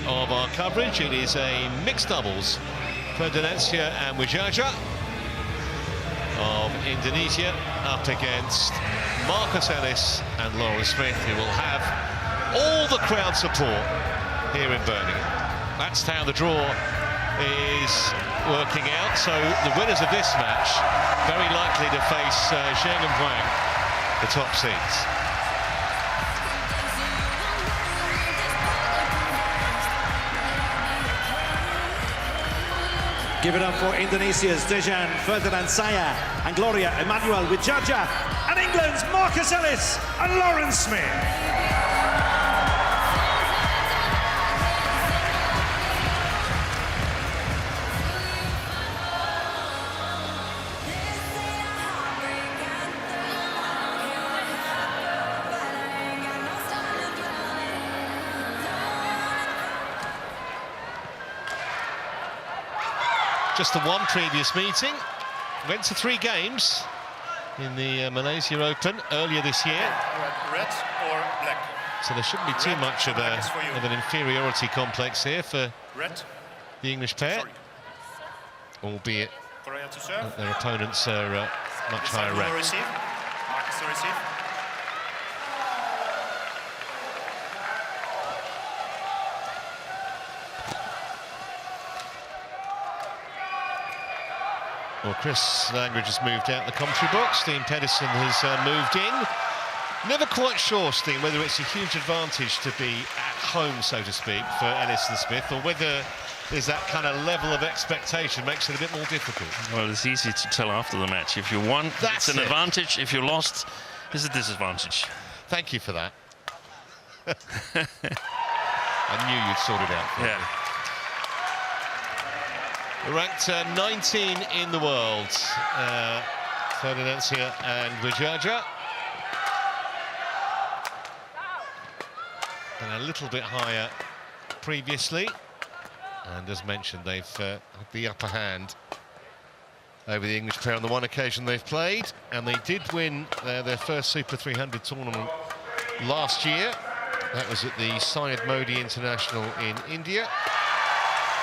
of our coverage. It is a mixed doubles. Ferdinansyah and Widjaja of Indonesia up against Marcus Ellis and Lawrence Smith, who will have all the crowd support here in Birmingham. That's how the draw is working out. So the winners of this match very likely to face Zheng and Wang, the top seeds. Give it up for Indonesia's Dejan Ferdinansyah and Gloria Emmanuel Widjaja, and England's Marcus Ellis and Lawrence Smith. Just the one previous meeting, went to 3 games in the Malaysia Open earlier this year. Red or black? So there shouldn't be too much of an inferiority complex here for the English pair, albeit their opponents are much higher ranked. Marcus to receive. Well, Chris Langridge has moved out the commentary box. Steen Pedersen has moved in. Never quite sure, Steen, whether it's a huge advantage to be at home, so to speak, for Ellis and Smith, or whether there's that kind of level of expectation makes it a bit more difficult. Well, it's easy to tell after the match. If you won, it's an advantage. If you lost, it's a disadvantage. Thank you for that. I knew you'd sort it out. Yeah. Ranked 19 in the world, Ferdinansyah and Widjaja. And a little bit higher previously. And as mentioned, they've had the upper hand over the English pair on the one occasion they've played. And they did win their first Super 300 tournament last year. That was at the Syed Modi International in India,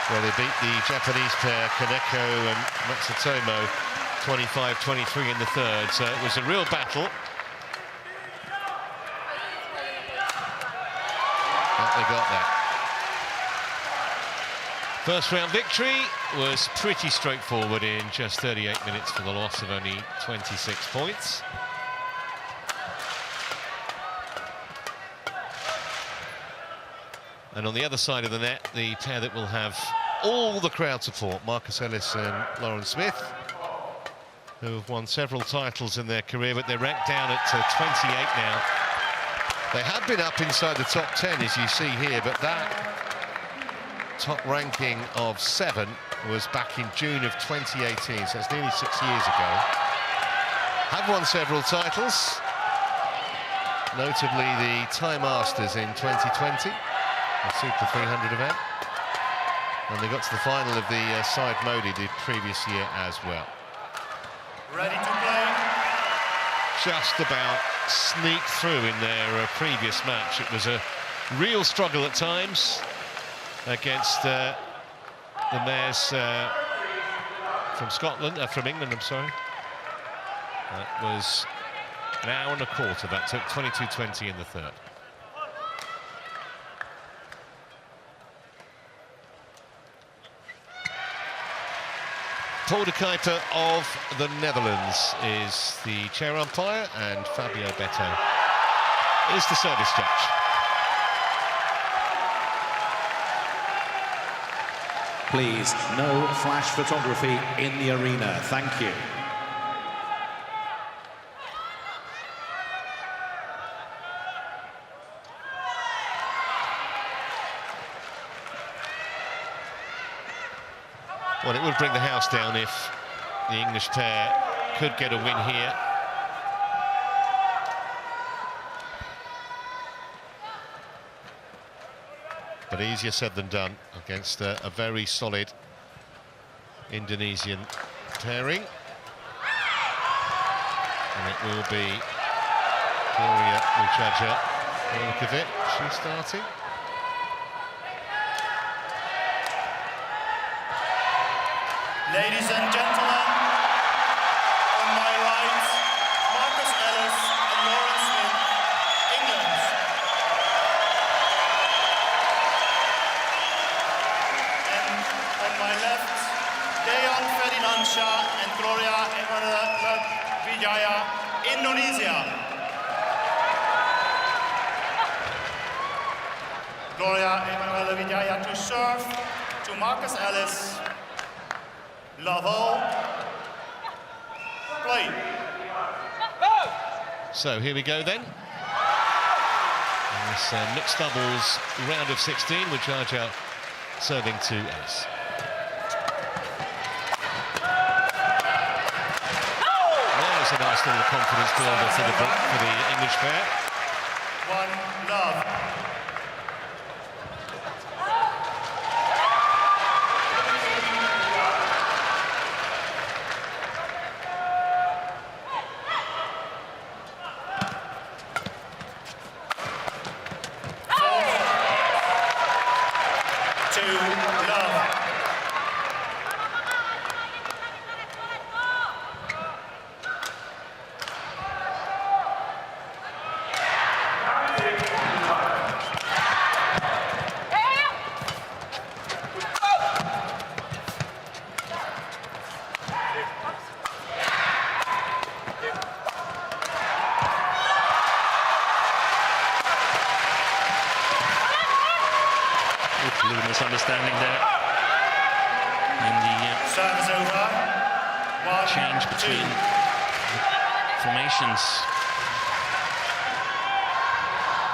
where they beat the Japanese pair Kaneko and Matsutomo 25-23 in the third. So it was a real battle. But they got that. First round victory was pretty straightforward in just 38 minutes for the loss of only 26 points. And on the other side of the net, the pair that will have all the crowd support, Marcus Ellis and Lawrence Smith, who have won several titles in their career, but they're ranked down at 28 now. They had been up inside the top 10, as you see here, but that top ranking of 7 was back in June of 2018, so it's nearly 6 years ago. Have won several titles, notably the Thai Masters in 2020. The Super 300 event, and they got to the final of the Syed Modi the previous year as well. Ready to play. Just about sneaked through in their previous match. It was a real struggle at times against the mares from England, I'm sorry. That was an hour and a quarter. That took 22:20 in the third. Paul de Kuiper of the Netherlands is the chair umpire, and Fabio Beto is the service judge. Please, no flash photography in the arena. Thank you. Well, it would bring the house down if the English pair could get a win here. But easier said than done against a very solid Indonesian pairing. And it will be Gloria Widjaja. Look at it, she's starting. Ladies and gentlemen, on my right, Marcus Ellis and Lawrence Smith, England. And on my left, Ferdinansyah and Gloria Widjaja, Indonesia. Gloria Widjaja to serve to Marcus Ellis. Love all. Play. So here we go then. In this mixed doubles round of 16, Widjaja serving to Ellis. There's a nice little confidence builder for the English pair. 1 love. A little misunderstanding there in the Service over. change between formations.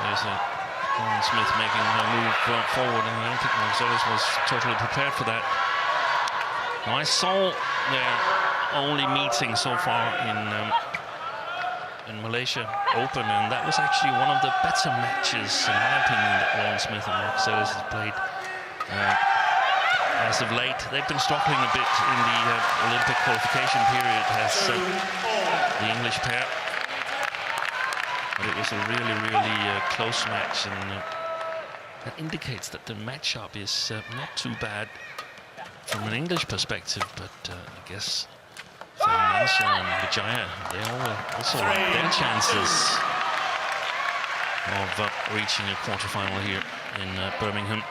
There's Lauren Smith making her move forward, and I don't think Ellis was totally prepared for that. Now I saw their only meeting so far in Malaysia Open, and that was actually one of the better matches, in my opinion, that Lauren Smith and Marcus Ellis has played. As of late, they've been struggling a bit in the Olympic qualification period as the English pair. But it was a really, really close match, and that indicates that the matchup is not too bad from an English perspective, but I guess Ferdinansyah and Widjaja, they all also like their chances of reaching a quarterfinal here in Birmingham.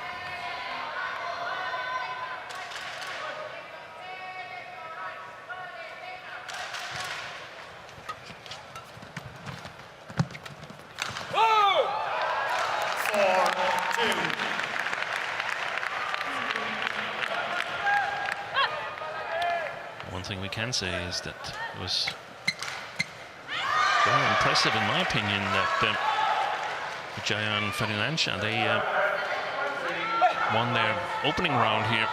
One thing we can say is that it was very impressive, in my opinion, that Widjaja and Ferdinansyah, they won their opening round here.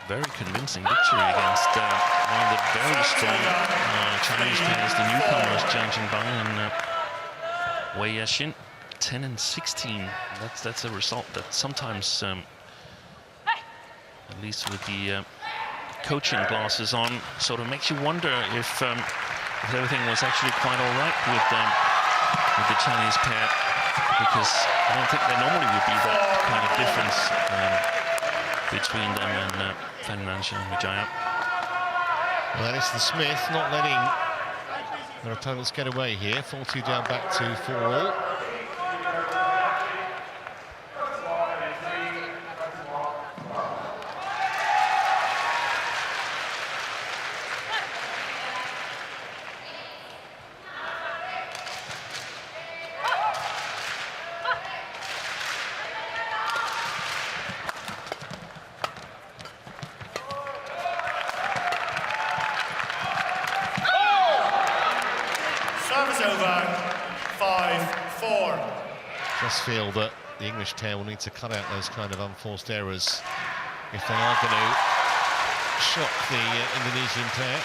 Very convincing victory against one of the very strong Chinese players, the newcomers, Jiang Jingbang and Wei Yashin. 10 and 16. That's a result that sometimes, at least with the coaching glasses on, sort of makes you wonder if everything was actually quite all right with the Chinese pair, because I don't think there normally would be that kind of difference between them and Ferdinansyah and Widjaja. Well, Ellis and Smith not letting their opponents get away here. 4-2 down back to 4-all. Service over. 5-4. Just feel that the English pair will need to cut out those kind of unforced errors if they are going to shock the Indonesian pair.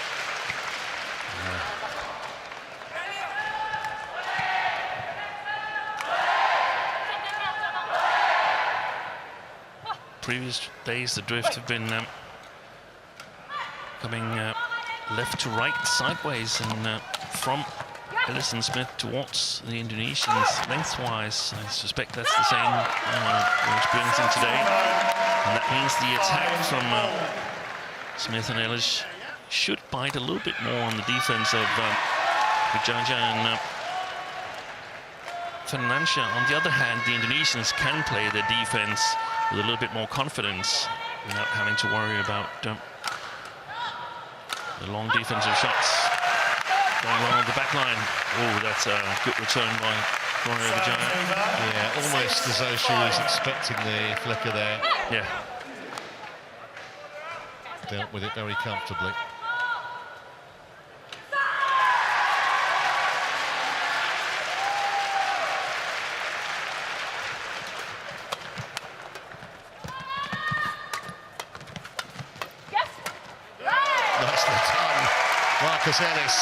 Previous days, the drift have been coming left to right, sideways, and from Ellis and Smith towards the Indonesians lengthwise. I suspect that's the same we're experiencing today. And that means the attack from Smith and Ellis should bite a little bit more on the defense of Widjaja and Ferdinansyah. On the other hand, the Indonesians can play their defense with a little bit more confidence without having to worry about the long defensive shots going along the back line. Oh, that's a good return by Widjaja. Yeah, almost as though she was expecting the flicker there. Yeah. Dealt with it very comfortably. Nicely done. Marcus Ellis,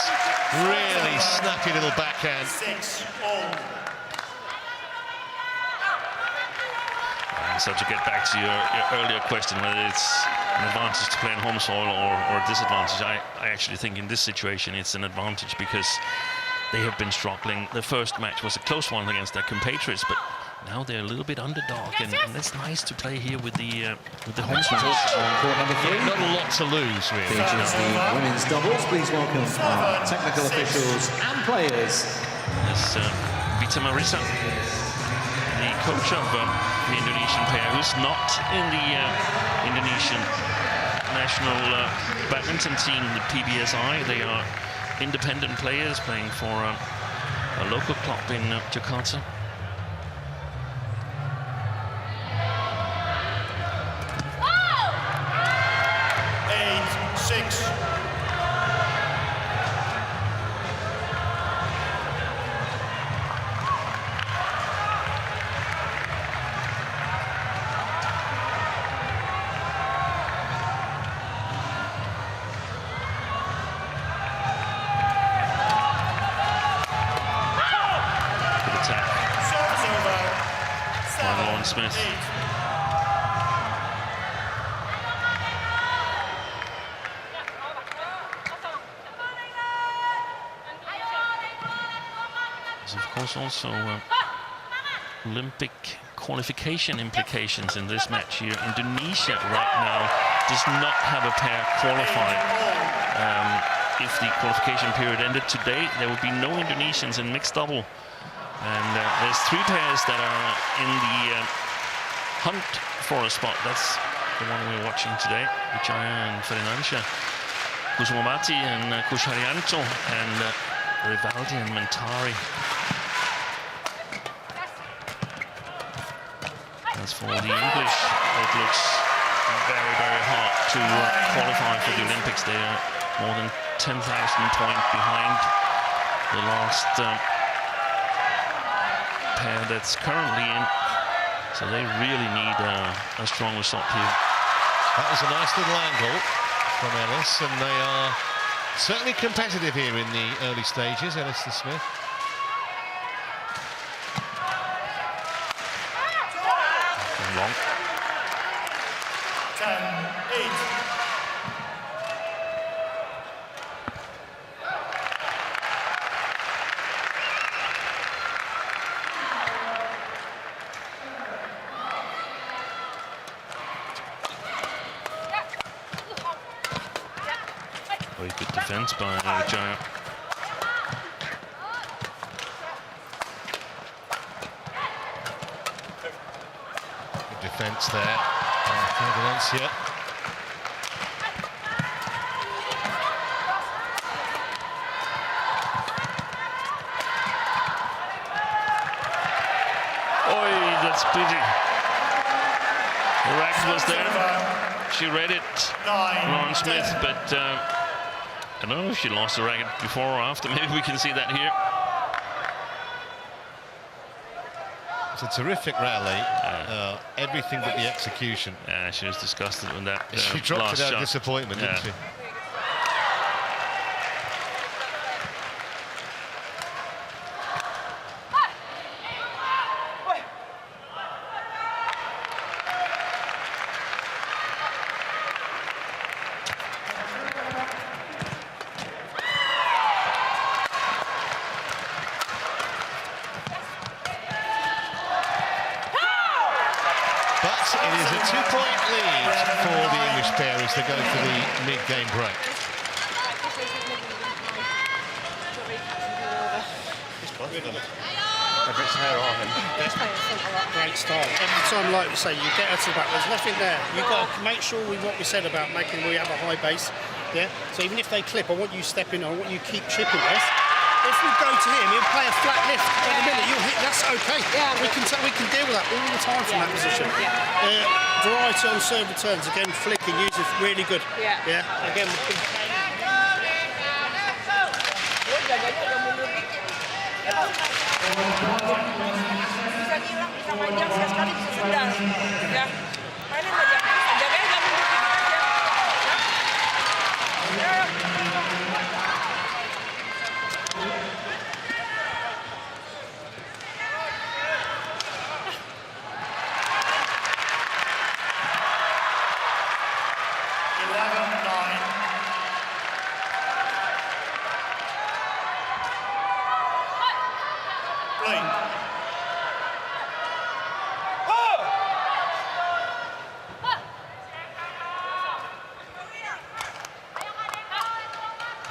really snappy little backhand. 6-all. So to get back to your earlier question, whether it's an advantage to play on home soil or a disadvantage, I actually think in this situation it's an advantage because they have been struggling. The first match was a close one against their compatriots, but now they're a little bit underdog, and it's nice to play here with the home soil. On court number 3. Not a lot to lose, really. Features the women's doubles. Please welcome our technical officials and players. There's Vita Marissa, the coach of the Indonesian pair, who's not in the Indonesian national badminton team, the PBSI. They are independent players playing for a local club in Jakarta. Smith. There's of course also Olympic qualification implications in this match here. Indonesia right now does not have a pair qualified. If the qualification period ended today, there would be no Indonesians in mixed double. And there's 3 pairs that are in the hunt for a spot. That's the one we're watching today. Widjaja and Ferdinansyah. Kusumawati and Kusharyanto, and Rivaldi and Mentari. As for the English, it looks very, very hard to qualify for the Olympics. They are more than 10,000 points behind the last pair that's currently in, so they really need a strong result here. That was a nice little angle from Ellis, and they are certainly competitive here in the early stages, Ellis and Smith. Long. 10-8. Very good defense by Widjaja. Good defense there by Ferdinansyah. Oi, that's pretty. The racket was there. She read it, Lauren Smith, but I don't know if she lost the racket before or after. Maybe we can see that here. It's a terrific rally. Everything but the execution. Yeah, she was disgusted with that. She dropped last it out of shot. disappointment, didn't she? But it is a 2-point lead for the English pair as they go for the mid-game break. Great start. Every time, like you say, you get her to the back, there's nothing there. You've got to make sure what we said about making we have a high base. Yeah. So even if they clip, I want you stepping, I want you keep chipping this. If we go to him, he'll play a flat lift. In a minute, you'll hit. That's okay. Yeah, we can deal with that all the time from that position. Variety on serve returns again, flicking, use it really good. Yeah. Again. Bisa panjang sekali bisa sedang. Ya. Mainin aja. Jagain jangan mundur aja.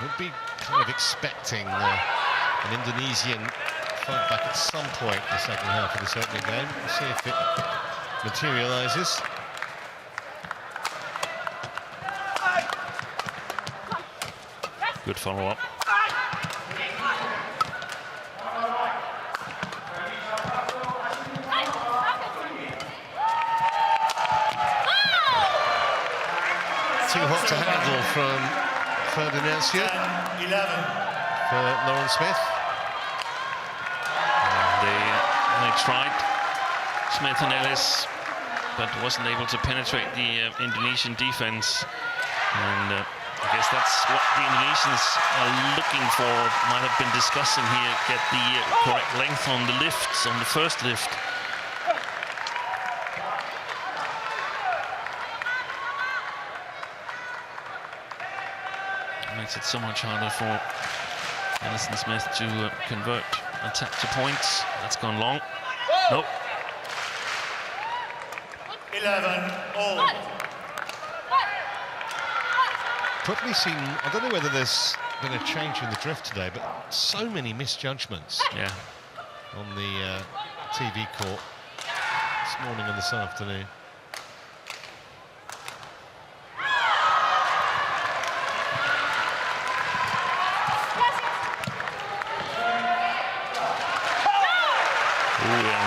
Would be kind of expecting an Indonesian fight back at some point in the second half of this opening game. We'll see if it materialises. Good follow-up. Too hot to handle from Ferdinansyah for Lauren Smith. They tried, Smith and Ellis, but wasn't able to penetrate the Indonesian defense. And I guess that's what the Indonesians are looking for, might have been discussing here, get the correct length on the lifts, on the first lift. Makes it so much harder for Ellis and Smith to convert attack to points. That's gone long. Nope. 11-all. Probably seen, I don't know whether there's been a change in the drift today, but so many misjudgments on the TV court this morning and this afternoon.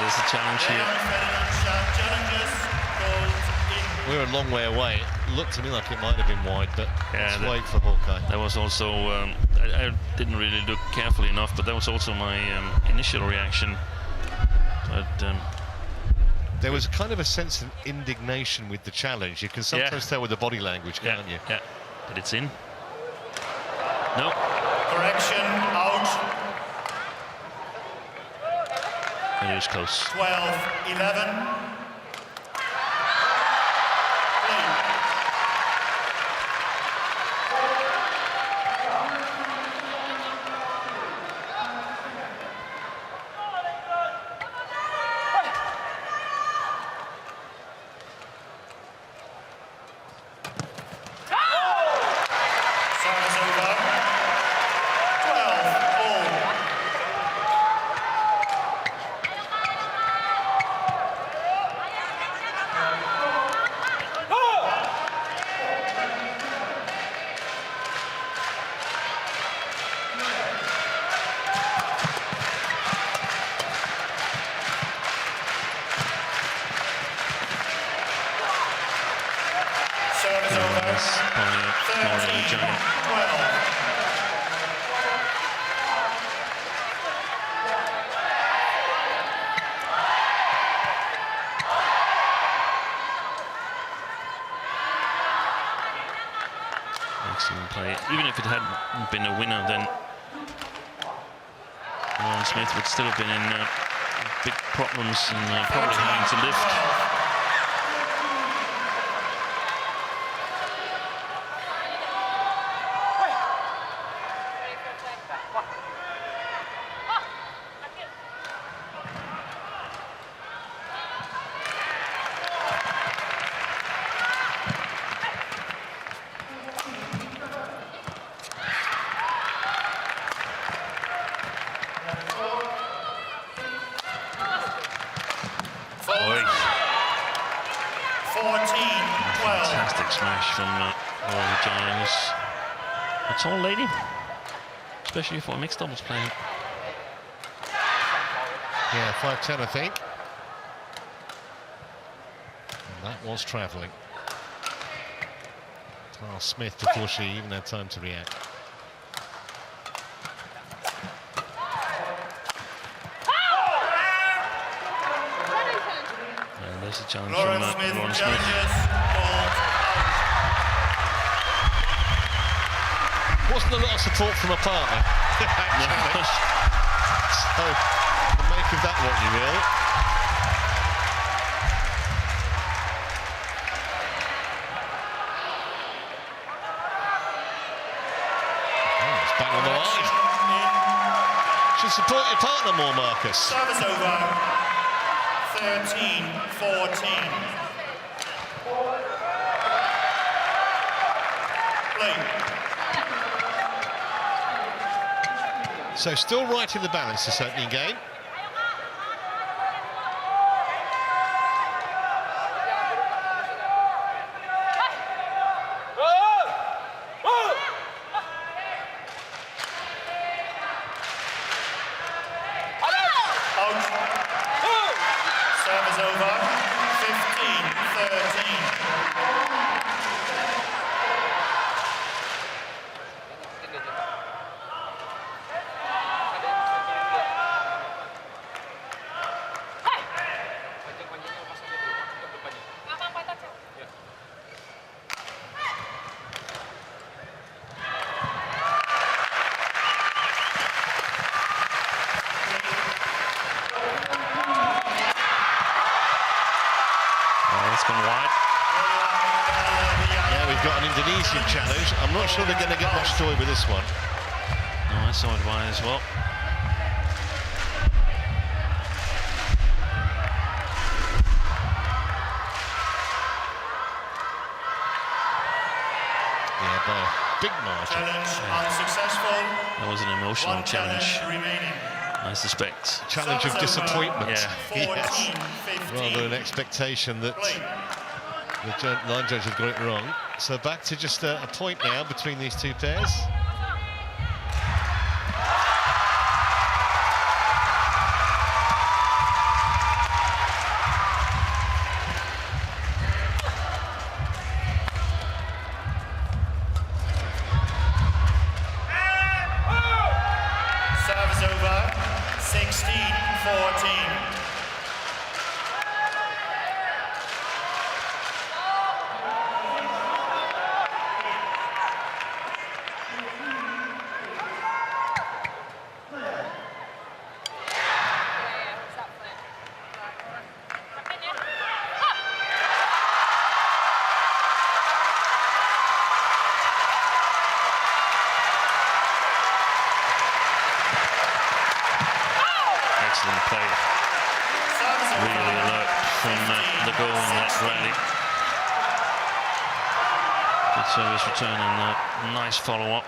There's a challenge here. We're a long way away. It looked to me like it might have been wide, but let's wait for Hawkeye. That was also, I didn't really look carefully enough, but that was also my initial reaction. But there was kind of a sense of indignation with the challenge. You can sometimes tell with the body language, can't you? Yeah, but it's in. No. Correction, out. It was close. 12-11. Excellent play. Even if it hadn't been a winner, then Lauren Smith would still have been in big problems and probably having to lift. Terrific smash from Widjaja, who's a tall lady, especially for a mixed doubles player. Yeah, 5'10", I think. And that was travelling. Smith before she even had time to react. And there's a challenge Lawrence from Smith Lawrence Smith. Wasn't a lot of support from a partner. So, make of that what you will. Back on the line. Should support your partner more, Marcus. Service over. 13-14. Play. So still right in the balance this opening game. Indonesian challenge. I'm not sure they're going to get much joy with this one. No, I saw it wide as well. Yeah, by a big margin. Challenge unsuccessful. That was an emotional challenge. I suspect. Challenge of disappointment. Yeah. Yes. Rather than an expectation that the line judge had got it wrong. So back to just a point now between these two pairs. Service over. 16-14. Excellent play. Really alert from the goal in that rally. Good service return and a nice follow-up.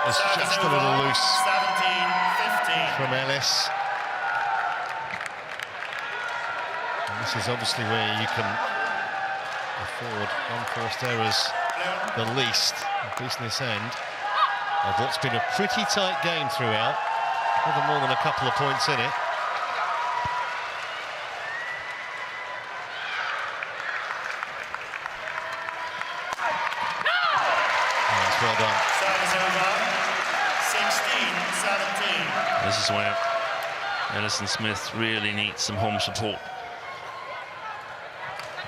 It's just a little loose 17-15 from Ellis. And this is obviously where you can afford unforced errors the least, at business end, of what's been a pretty tight game throughout, with more than a couple of points in it. That's well done. Service over. 16-17. This is where Ellis and Smith really need some home support.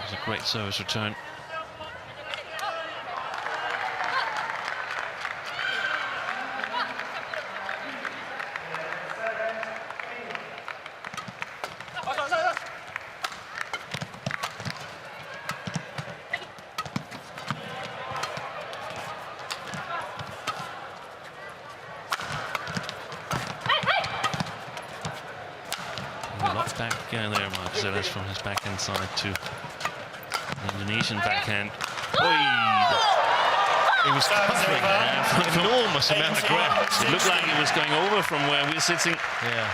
It's a great service return. back there, Marcus Ellis from his backhand side to Indonesian backhand. He was covering an enormous amount of ground. It looked like he was going over from where we're sitting. Yeah.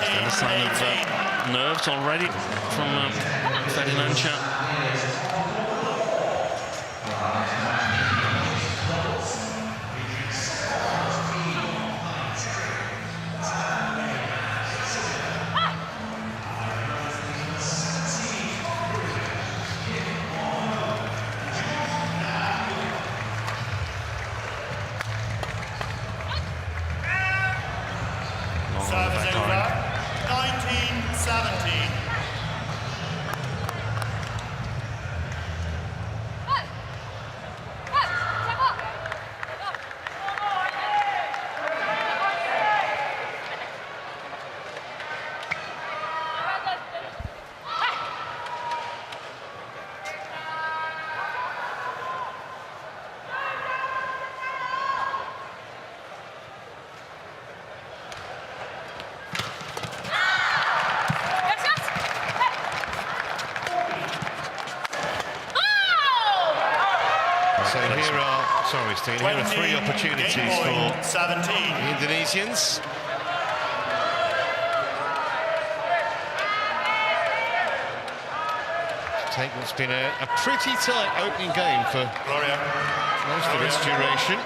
And a sign of nerves already from Ferdinansyah. Service over. 19-17. So here are, sorry Steve, here are 3 opportunities for 17. the Indonesians. To take what's been a pretty tight opening game for most of its duration.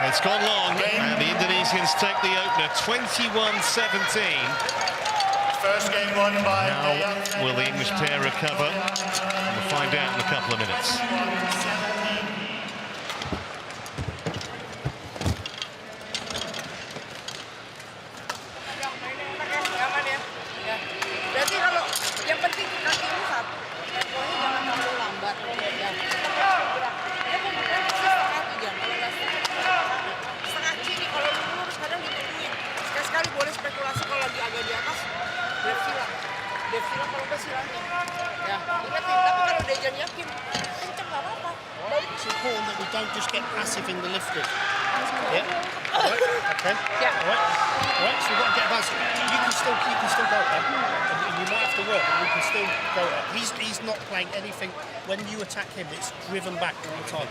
It's gone long, and the Indonesians take the opener, 21-17. First game won by Now, will the English pair recover? We'll find out in a couple of minutes. Berarti kalau yang penting kakimu satu, pokoknya jangan terlalu lambat. Setengah kiri kalau lurus kadang ditungguin. Sekali-sekali boleh spekulasi kalau lagi agak di atas, drive silang kalau nggak silangnya. Ya, ingatin. Tapi kalau Dejan yakin, kenceng nggak apa-apa. It's important that we don't just get passive in the lifting. Yeah. All right. Okay. Yeah. All right. So we've got to get back. You can still go up. And you might have to work, but we can still go up. He's not playing anything. When you attack him, it's driven back all the time.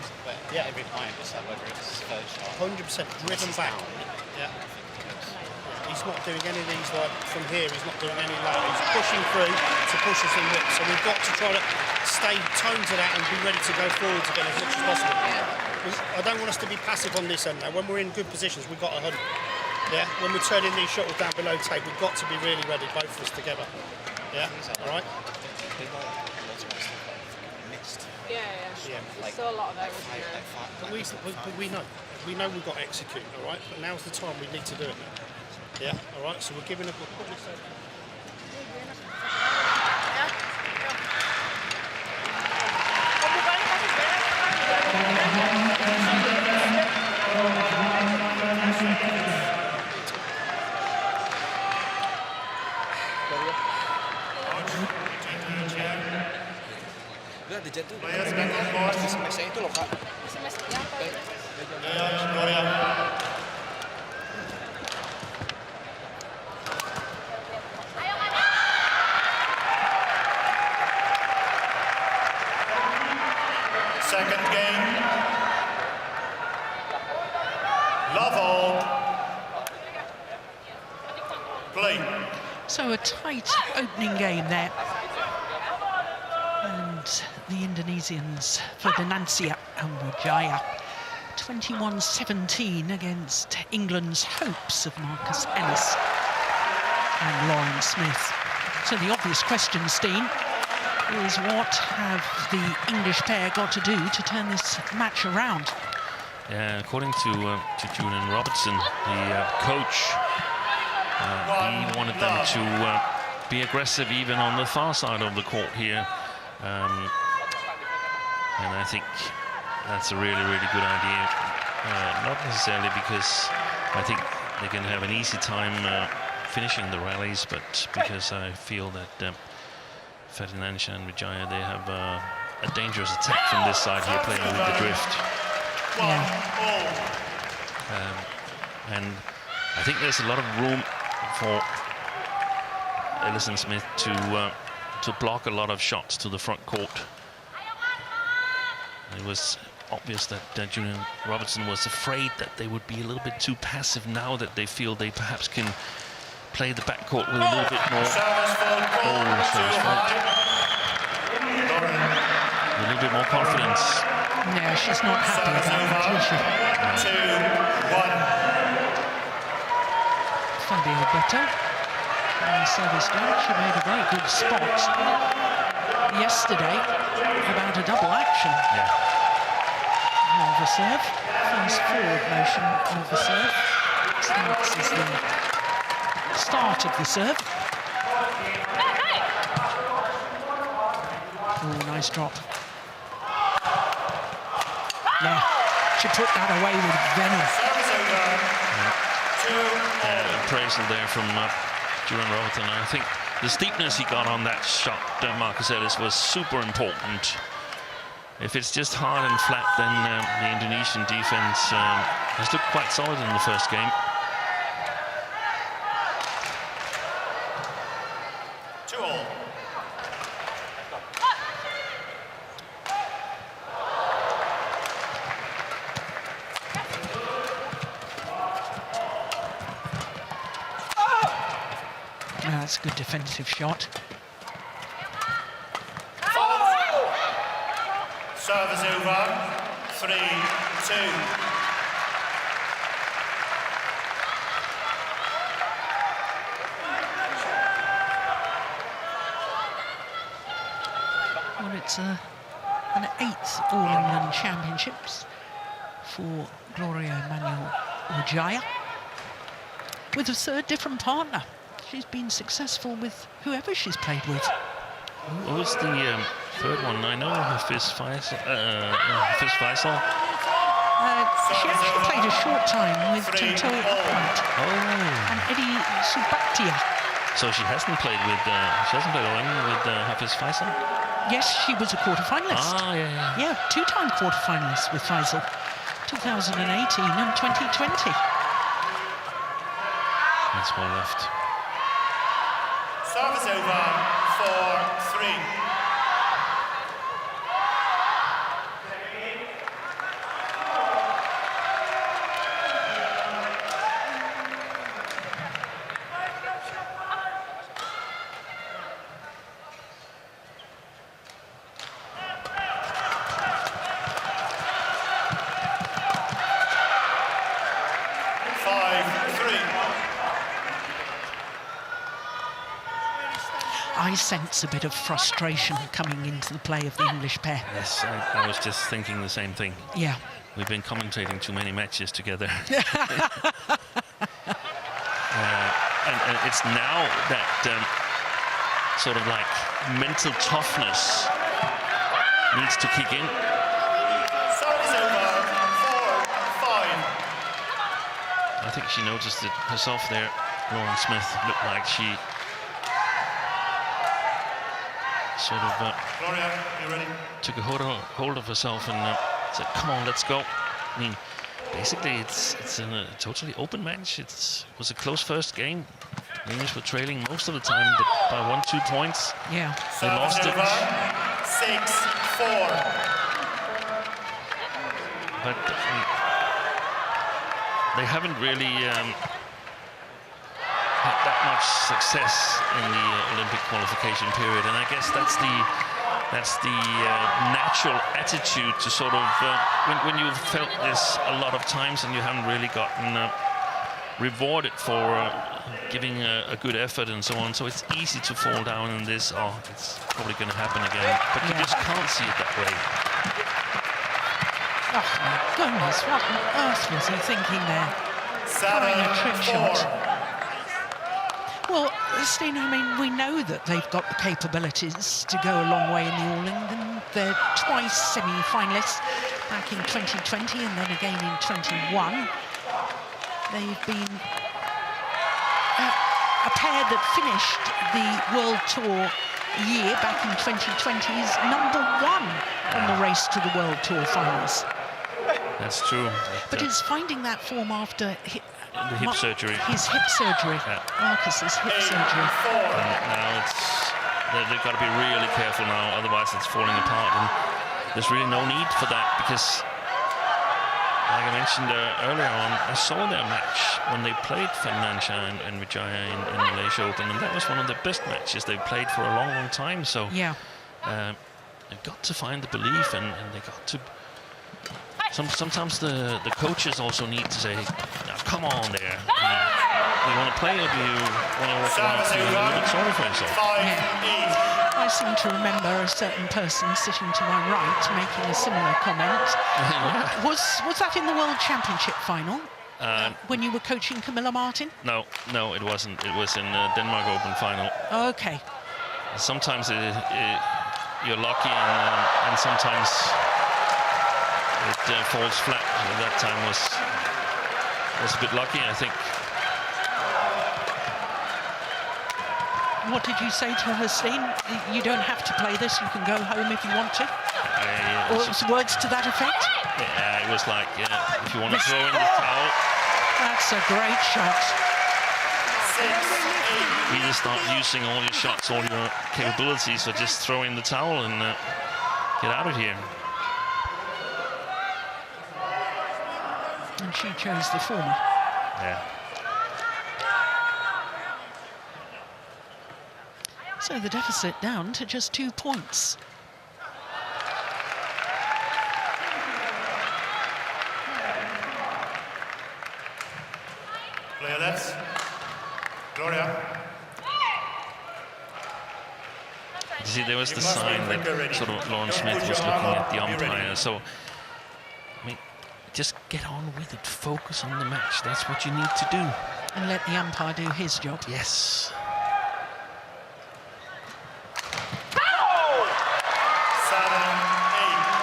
Yeah. Every time, it's like whether it's first shot. 100% driven back. Yeah. He's not doing any of these like from here. He's not doing any like he's pushing through to push us in width. So we've got to try to stay toned to that and be ready to go forwards again as much as possible. I don't want us to be passive on this end now. When we're in good positions, we've got to hunt. Yeah. When we're turning these shuttles down below tape, we've got to be really ready, both of us together. Yeah. All right. Yeah. There's still a lot of those. But we know we've got to execute. All right. But now's the time we need to do it. Yeah, all right, so we're giving a probably say. Enggak, Dejan tuh Players back on court. SMS-nya itu loh, Kak. SMS apa itu? Second game. Love all. Play. So a tight opening game there. And the Indonesians, Ferdinansyah and Widjaja, 21-17 against England's hopes of Marcus Ellis. and Lauren Smith. So the obvious question, Steen, is what have the English pair got to do to turn this match around? Yeah, according to Julian Robertson, the coach, he wanted them to be aggressive even on the far side of the court here. And I think that's a really, really good idea. Not necessarily because I think they can have an easy time finishing the rallies, but because I feel that Ferdinansyah and Widjaja, they have a dangerous attack from this side here, playing with the drift. And I think there's a lot of room for Ellis and Smith to block a lot of shots to the front court. It was obvious that Julian Robertson was afraid that they would be a little bit too passive now that they feel they perhaps can play the backcourt with a little bit more. A little bit more confidence. No, she's not happy about that, is she? 2-1. Fabio better. And service down. She made a very good spot yesterday about a double action. Of a serve. Fast forward motion of the serve. Starts as the start of the serve. Oh, nice drop. Yeah, she put that away with venom. Appraisal there from Julian Robertson. I think the steepness he got on that shot, Marcus Ellis, was super important. If it's just hard and flat, then the Indonesian defense has looked quite solid in the first game. That's a good defensive shot. Service over. 3-2. Well, it's an 8th All-England Championships for Gloria Widjaja, with a third different partner. She's been successful with whoever she's played with. What was the third one? I know Hafiz Faisal. She actually played a short time with TotalEnergies and Eddie Subaktia. So she hasn't played with Hafiz Faisal? Yes, she was a quarter-finalist. Yeah, two-time quarter-finalist with Faisal, 2018 and 2020. That's well left. Service over. 4-3. I sense a bit of frustration coming into the play of the English pair. Yes, I was just thinking the same thing. Yeah. We've been commentating too many matches together. And it's now that sort of like mental toughness needs to kick in. I think she noticed it herself there. Lauren Smith looked like she sort of Gloria, you ready? took a hold of herself and said, "Come on, let's go." I mean, basically, it's a totally open match. It was a close first game. The English were trailing most of the time by 1-2 points. Yeah. They lost it. 6-4. But they haven't really had that much success in the Olympic qualification period, and I guess that's the natural attitude to sort of when you've felt this a lot of times and you haven't really gotten rewarded for giving a good effort and so on. So it's easy to fall down in this. Oh, it's probably going to happen again. But you just can't see it that way. Oh my goodness, what on earth was he thinking there? Throwing a trick shot. Well, Steen, I mean, we know that they've got the capabilities to go a long way in the All England. They're twice semi-finalists, back in 2020 and then again in 21. They've been a pair that finished the World Tour year back in 2020 is #1 on the race to the World Tour finals. That's true. But it's finding that form after the hip surgery. His hip surgery. Yeah. Marcus's hip surgery. Now they've got to be really careful now, otherwise it's falling apart. And there's really no need for that because, like I mentioned earlier on, I saw their match when they played Ferdinansyah and Widjaja in Malaysia Open, and that was one of the best matches they've played for a long, long time. So yeah, they've got to find the belief, and they got to. Sometimes the coaches also need to say, now, "Come on, there. Do you want to play, or do you want to walk around and feel a little bit sorry for yourself?" Yeah. I seem to remember a certain person sitting to my right making a similar comment. Yeah. Was that in the World Championship final when you were coaching Camilla Martin? No, it wasn't. It was in Denmark Open final. Okay. Sometimes you're lucky, and sometimes it falls flat. That time was a bit lucky, I think. What did you say to her, Steen? You don't have to play this. You can go home if you want to. Or words to that effect? Yeah, it was like, if you want to throw in the towel. That's a great shot. Either start using all your shots, all your capabilities, or just throw in the towel and get out of here. And she chose the former. Yeah. So the deficit down to just 2 points. Play Ellis. Gloria. You see, there was the sign that sort of Lauren Smith was looking at the umpire. So, I mean, just get on with it. Focus on the match. That's what you need to do. And let the umpire do his job. Yes.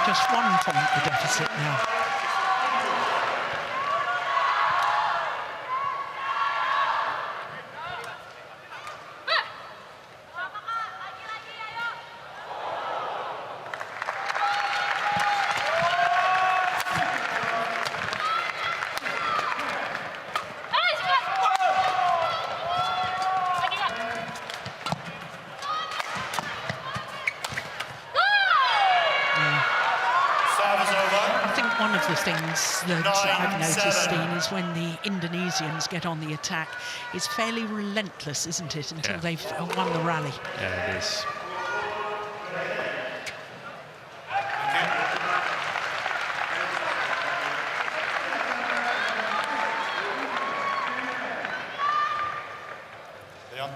Just 1 point the deficit now. One of the things that I've noticed, Steen, is when the Indonesians get on the attack, it's fairly relentless, isn't it, until they've won the rally. Yeah, it is. Leon.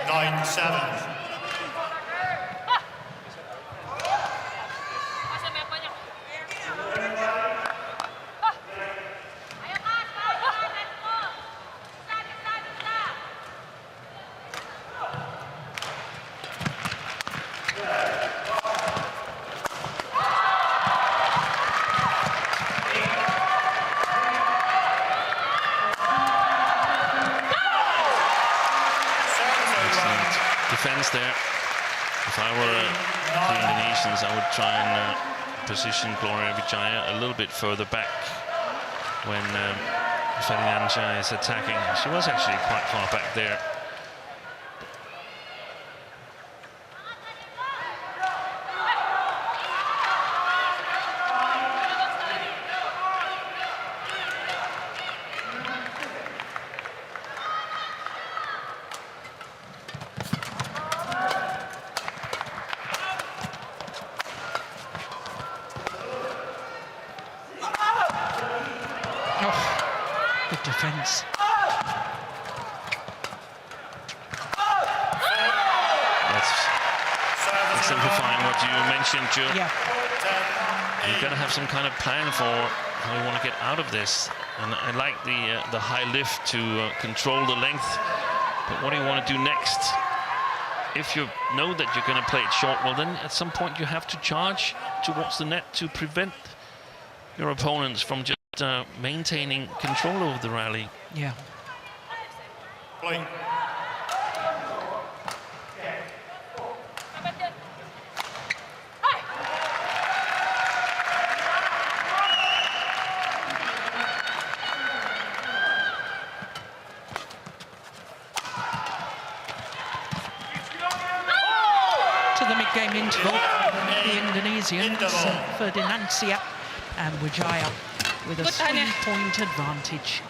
9-7. Defense there. If I were the Indonesians, I would try and position Gloria Widjaja a little bit further back when Ferdinansyah is attacking. She was actually quite far back there. defence. That's simplifying what you mentioned, Jill. Yeah. You've got to have some kind of plan for how you want to get out of this. And I like the high lift to control the length. But what do you want to do next? If you know that you're going to play it short, well, then at some point you have to charge towards the net to prevent your opponents from just maintaining control over the rally. Yeah. Play. To the mid-game interval, the Indonesians, Ferdinansyah and Widjaja, with a 3-point advantage.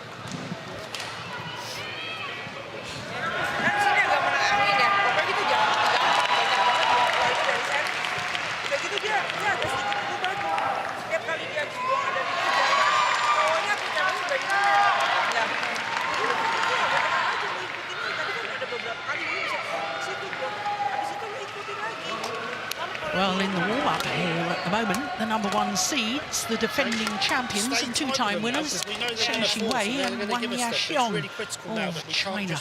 Kan sini agak menangin ya, pokoknya gitu jangan banyak dari saya. Udah gitu dia ada sedikit berubah tuh. Setiap kali dia buang ada di meja, pokoknya perjalanan udah di mana. Ya, jadi dia agak tenang aja lu ikutin ini. Tadi kan ada beberapa kali lu bisa situ dong. Habis itu lu ikutin lagi. Well, in the warm-up here at the moment, the #1 seeds, the defending champions and two-time winners, Chen Shiwei and Wang Yaxiong of China.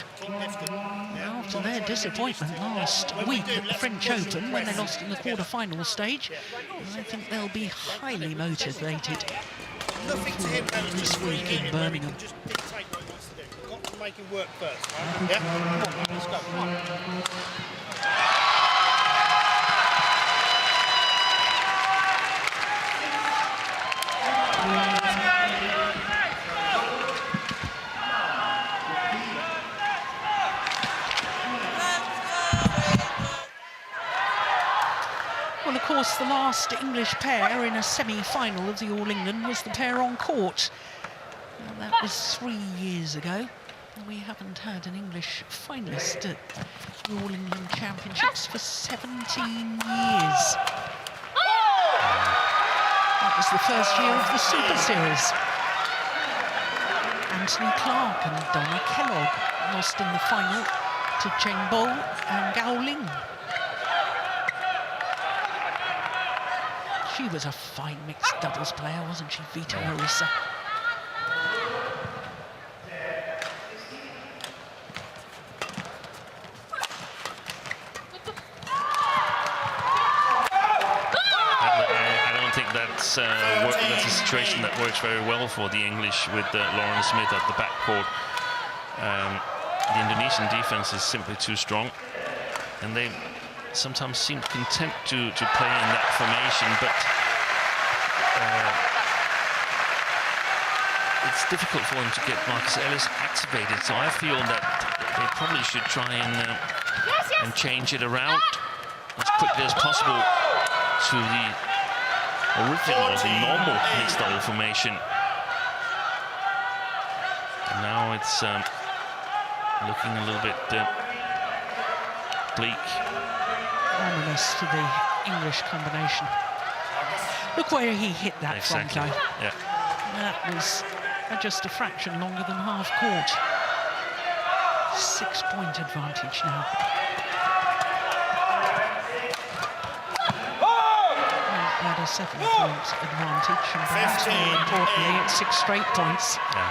After their disappointment last week at the French Open, when they lost in the quarter-final stage, I think they'll be highly motivated this week in Birmingham. Just dictate what he wants to do. Got to make him work first, right? Yeah? Come on, let's go. Come on. Well, of course, the last English pair in a semi-final of the All England was the pair on court. And that was 3 years ago. We haven't had an English finalist at the All England Championships for 17 years. That was the first year of the Super Series. Anthony Clark and Donna Kellogg lost in the final to Cheng Bo and Gao Ling. She was a fine mixed doubles player, wasn't she, Vita Marissa? I don't think that's a situation that works very well for the English with Lauren Smith at the backcourt. The Indonesian defense is simply too strong, and they sometimes seem content to play in that formation, but it's difficult for them to get Marcus Ellis activated, so I feel that they probably should try and change it around as quickly as possible to the original, the normal mixed double formation. And now it's looking a little bit bleak. Ominous for the English combination. Look where he hit that Exactly. front line. Yeah. That was just a fraction longer than half court. 6-point advantage now. At a 7-point advantage, and perhaps more importantly, it's 6 straight points. Yeah.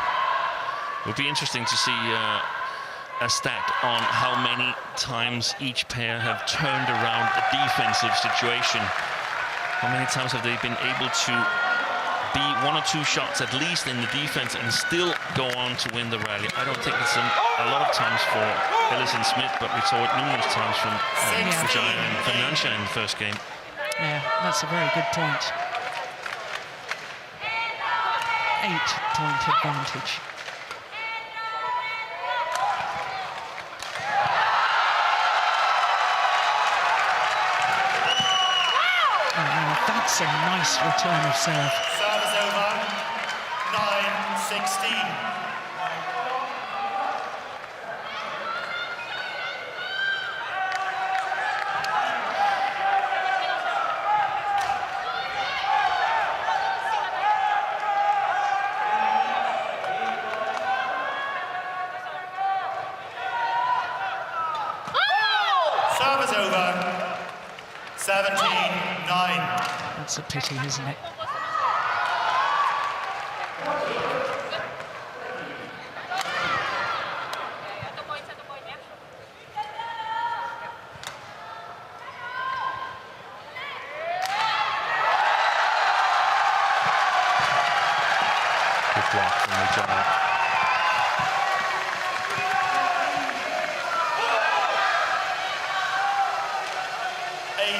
It would be interesting to see a stat on how many times each pair have turned around a defensive situation. How many times have they been able to be 1 or 2 shots at least in the defense and still go on to win the rally? I don't think it's a lot of times for Ellis and Smith, but we saw it numerous times from Widjaja and Ferdinansyah in the first game. Yeah, that's a very good point. 8-point advantage. That's a nice return of serve. Service over. 9-16. 17-9. That's a pity, isn't it? Good block from Widjaja. 18-9.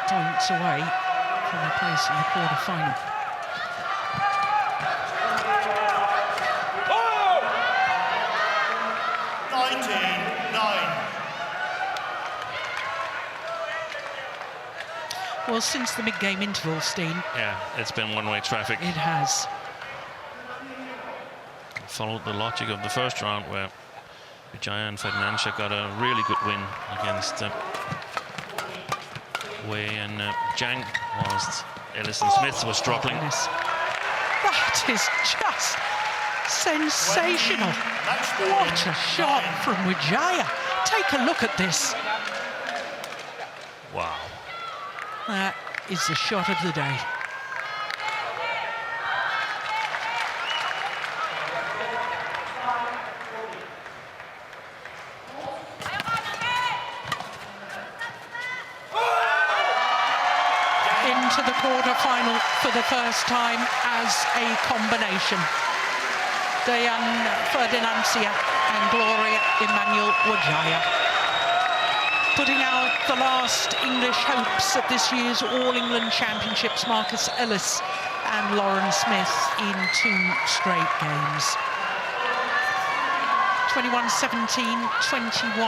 Points away from a place in the quarter-final. Well, since the mid-game interval, Steen. Yeah, it's been one-way traffic. It has. Followed the logic of the first round, where Widjaja and Ferdinansyah got a really good win against Wei and Zhang, whilst Ellis and Smith were struggling. That is just sensational. What a shot from Widjaja. Take a look at this. Wow. That is the shot of the day. Into the quarter-final for the first time as a combination. Ferdinansyah and Gloria Widjaja. Putting out the last English hopes at this year's All England Championships, Marcus Ellis and Lauren Smith in 2 straight games. 21-17, 21-9.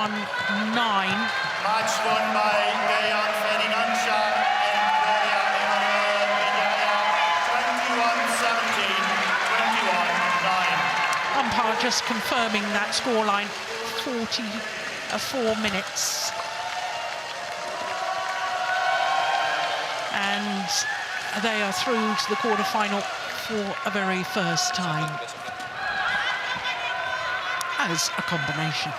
Match won by Ferdinansyah and Gloria Widjaja. 21-17, 21-9. Umpire just confirming that scoreline. 44 minutes. And they are through to the quarter-final for a very first time as a combination.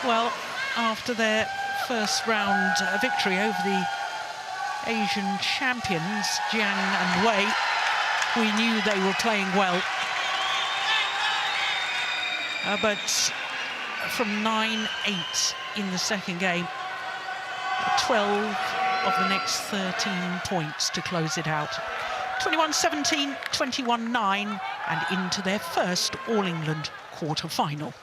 Well, after their first round victory over the Asian champions, Zhang and Wei, we knew they were playing well. But from 9-8 in the second game, 12 of the next 13 points to close it out. 21-17, 21-9, and into their first All England quarter-final.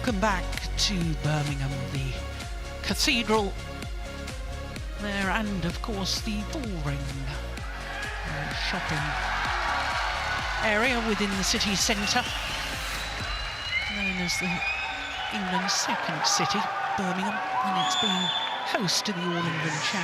Welcome back to Birmingham, the cathedral there, and of course the Bullring shopping area within the city centre, known as the England's second city, Birmingham, and it's been host to the All England Championships.